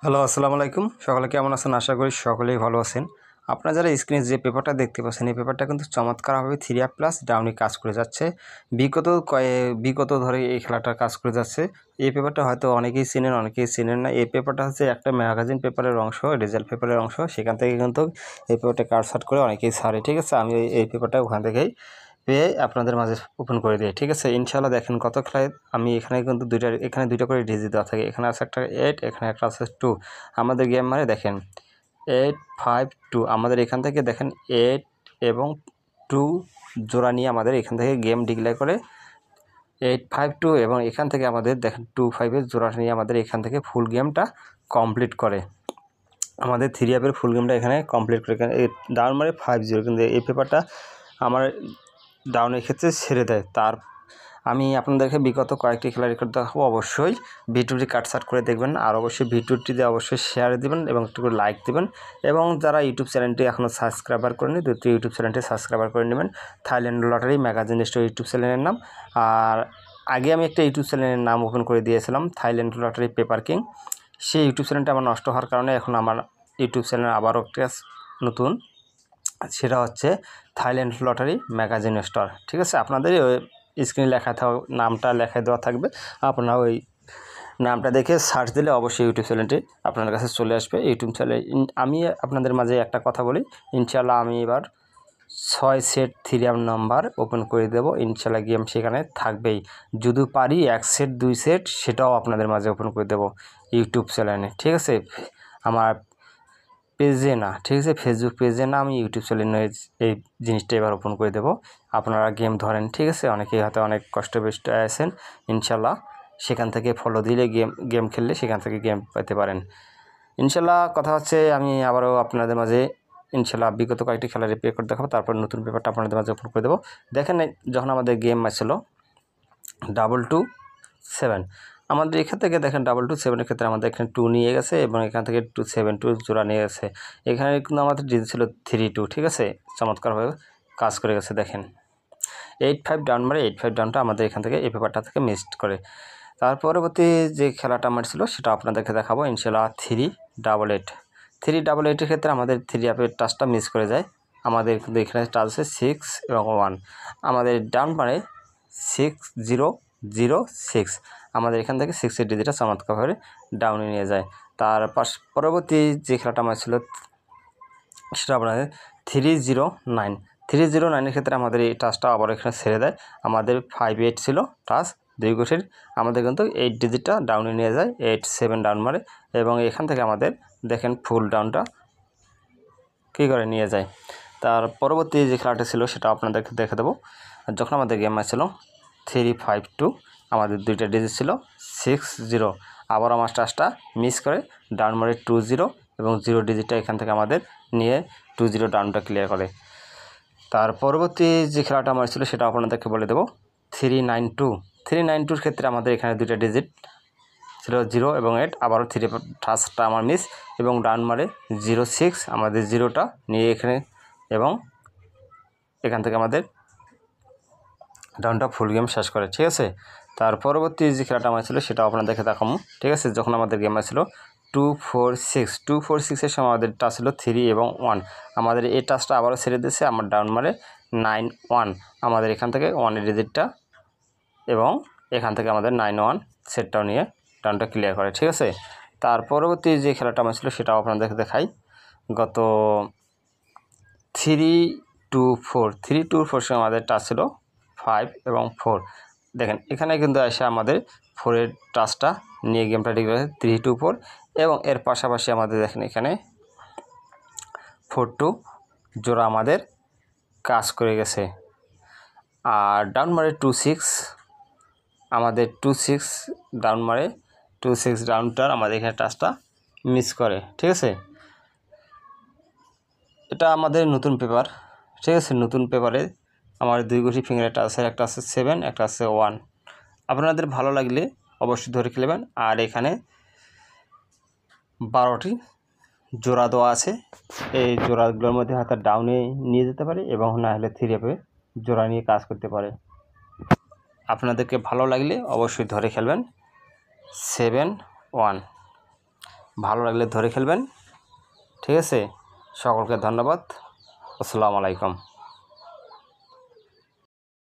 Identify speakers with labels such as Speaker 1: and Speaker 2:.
Speaker 1: Hello, আসসালামু আলাইকুম। সকলে কেমন আছেন? আশা করি সকলেই ভালো আছেন। আপনারা যারা স্ক্রিনে যে পেপারটা দেখতে পাচ্ছেন, এই পেপারটা কিন্তু চমৎকারভাবে 3 ডাউনে কাজ করে যাচ্ছে। বিগত ধরে এই খেলাটার কাজ করে যাচ্ছে। এই পেপারটা হয়তো অনেকেই চেনেন, অনেকেই চেনেন না। এই পেপারটা হচ্ছে একটা ম্যাগাজিন পেপারের অংশ, রেজাল্ট পেপারের অংশ। সেখান থেকে কিন্তু এই পেপারটা কাটছাঁট করে অনেকেই ছাড়ে, ঠিক আছে? আমি এই পেপারটা ওখান থেকেই পেয়ে আপনাদের মাঝে ওপেন করে দিই, ঠিক আছে? ইনশাআল্লাহ দেখেন কত খেলায় আমি এখানে কিন্তু দুইটা করে ডিজিট দেওয়া থাকে। এখানে আছে একটা 8, এখানে একটা আছে 2। আমাদের গেম মানে দেখেন 8, 5, 2। আমাদের এখান থেকে দেখেন 8 এবং 2 জোড়া নিয়ে আমাদের এখান থেকে গেম ডিক্লেয়ার করে 8, 5, 2 এবং এখান থেকে আমাদের দেখেন 2, 5-এর জোড়া নিয়ে আমাদের এখান থেকে ফুল গেমটা কমপ্লিট করে। আমাদের 3 ফুল গেমটা এখানে কমপ্লিট করে ডাউন মানে 5-0, কিন্তু এই পেপারটা আমার ডাউনের ক্ষেত্রে ছেড়ে দেয়। আমি আপনাদেরকে বিগত কয়েকটি খেলার রেকর্ড দেখাবো। অবশ্যই ভিডিওটি কাটছাট করে দেখবেন, আর অবশ্যই ভিডিওটিতে অবশ্যই শেয়ার দিবেন এবং একটু করে লাইক দিবেন। এবং যারা ইউটিউব চ্যানেলটি এখনও সাবস্ক্রাইবার করেনি, দ্বিতীয় ইউটিউব চ্যানেলটি সাবস্ক্রাইবার করে নেবেন। Thailand lottery magazine store YouTube চ্যানেলের নাম। আর আগে আমি একটা ইউটিউব চ্যানেলের নাম ওপেন করে দিয়েছিলাম, থাইল্যান্ড লটারি পেপার কিং। সেই ইউটিউব চ্যানেলটা আমার নষ্ট হওয়ার কারণে এখন আমার ইউটিউব চ্যানেল আবারও একটা নতুন, সেটা হচ্ছে থাইল্যান্ড লটারি ম্যাগাজিন স্টোর, ঠিক আছে? আপনাদের স্ক্রিনে নামটা লেখা দেওয়া থাকবে। আপনারা ওই নামটা দেখে সার্চ দিলে অবশ্যই ইউটিউব চ্যানেলটি আপনার কাছে চলে আসবে। ইউটিউব চ্যানেল আমি আপনাদের মাঝে একটা কথা বলি, ইনশাআল্লাহ আমি এবার 6 সেট 3 নাম্বার ওপেন করে দেবো। ইনশাআল্লাহ গেম সেখানে থাকবেই। যদি পারি 1 সেট 2 সেট সেটাও আপনাদের মাঝে ওপেন করে দেবো ইউটিউব চ্যানেলে, ঠিক আছে? আমার পেজে না, ঠিক আছে? ফেসবুক পেজে না, আমি ইউটিউব চ্যানেলে এই জিনিসটা এবার ওপেন করে দেবো। আপনারা গেম ধরেন, ঠিক আছে? অনেকেই হয়তো অনেক কষ্ট বেষ্ট আছেন, ইনশাল্লাহ সেখান থেকে ফলো দিলে গেম খেললে সেখান থেকে গেম পেতে পারেন। ইনশাল্লাহ কথা হচ্ছে আমি আবারও আপনাদের মাঝে ইনশাল্লাহ বিগত কয়েকটি খেলার রেকর্ড দেখাবো, তারপর নতুন পেপারটা আপনাদের মাঝে ওপেন করে দেবো। দেখেন যখন আমাদের গেম ম্যাচ ছিল 2-2-7, আমাদের এখান থেকে দেখেন 2-2-7-এর ক্ষেত্রে আমাদের এখানে 2 নিয়ে গেছে এবং এখান থেকে 2-7-2 জোড়া নিয়ে গেছে। এখানে কিন্তু আমাদের ডিজিট ছিল 3-2, ঠিক আছে? চমৎকারভাবে কাজ করে গেছে। দেখেন 8-5 ডাউন মারে 8-5 ডাউনটা আমাদের এখান থেকে এই পেপারটা থেকে মিসড করে। তার পরবর্তী যে খেলাটা আমার ছিল সেটা আপনাদেরকে দেখাবো ইনশাআল্লাহ। 3-8 3-8-এর ক্ষেত্রে আমাদের 3 টাচটা মিস করে যায়। আমাদের কিন্তু এখানে টাচ আছে 6 এবং 1। আমাদের ডাউন মারে 6-0-0-6। আমাদের এখান থেকে 6-এর ডিজিটটা চমৎকারভাবে ডাউনে নিয়ে যায়। পরবর্তী যে খেলাটা আমার ছিল সেটা আপনাদের 3-0-9 3-0-9-এর ক্ষেত্রে আমাদের এই টাচটা আবার এখানে ছেড়ে দেয়। আমাদের 5-8 ছিল টাচ, 2 গোটির। আমাদের কিন্তু 8 ডিজিটটা ডাউনে নিয়ে যায়, 8-7 ডাউন মারে এবং এখান থেকে আমাদের দেখেন ফুল ডাউনটা কী করে নিয়ে যায়। তার পরবর্তী যে খেলাটা ছিল সেটা আপনাদেরকে দেখে দেবো। যখন আমাদের গেম ছিল 3-5-2, আমাদের 2টা ডিজিট ছিল 6-0। আবার আমার টাচটা মিস করে ডাউন মারে 2-0 এবং 0 ডিজিটটা এখান থেকে আমাদের নিয়ে 2-0 ডাউনটা ক্লিয়ার করে। তার পরবর্তী যে খেলাটা আমার ছিল সেটা আপনাদেরকে বলে দেবো 3-9-2 ক্ষেত্রে আমাদের এখানে 2টা ডিজিট ছিল 0 এবং 8। আবারও 3 টাচটা আমার মিস এবং ডাউন মারে 0-6, আমাদের 0টা নিয়ে এখানে এবং এখান থেকে আমাদের ডাউনটা ফুল গেম শেষ করে, ঠিক আছে? তার পরবর্তী যে খেলাটা আমার ছিল সেটাও আপনাদেরকে দেখাবো, ঠিক আছে? যখন আমাদের গেম ছিল 2-4-6 সময় আমাদের টাচ ছিল 3 এবং 1। আমাদের এই টাচটা আবারও ছেড়ে দিয়েছে, আমার ডাউন মারে 9-1। আমাদের এখান থেকে 1-এর ডিজিটটা এবং এখান থেকে আমাদের 9-1 সেটটাও নিয়ে ডাউনটা ক্লিয়ার করে, ঠিক আছে? তার পরবর্তী যে খেলাটা আমার ছিল সেটাও আপনাদেরকে দেখাই। গত 3-2-4 সময় আমাদের টাচ ছিল 5 এবং 4। দেখেন এখানে কিন্তু এসে আমাদের 4-এর টাচটা নিয়ে গেমটা ঠিক আছে 3-4 এবং এর পাশাপাশি আমাদের দেখেন এখানে 4-2 জোড়া আমাদের কাজ করে গেছে। আর ডাউন মারে 2-6, আমাদের 2-6 ডাউন মারে 2-6 ডাউনটার আমাদের এখানে টাচটা মিস করে, ঠিক আছে? এটা আমাদের নতুন পেপার, ঠিক আছে? নতুন পেপারে আমার 2 গোটি ফিঙ্গারের টাচ আছে, একটা আছে 7, একটা আছে 1। আপনাদের ভালো লাগলে অবশ্যই ধরে খেলবেন। আর এখানে 12টি জোড়া দেওয়া আছে, এই জোড়াগুলোর মধ্যে হয়তো ডাউনে নিয়ে যেতে পারে এবং না হলে 3 জোড়া নিয়ে কাজ করতে পারে। আপনাদেরকে ভালো লাগলে অবশ্যই ধরে খেলবেন। 7-1 ভালো লাগলে ধরে খেলবেন। ঠিক আছে, সকলকে ধন্যবাদ। আসসালামু আলাইকুম।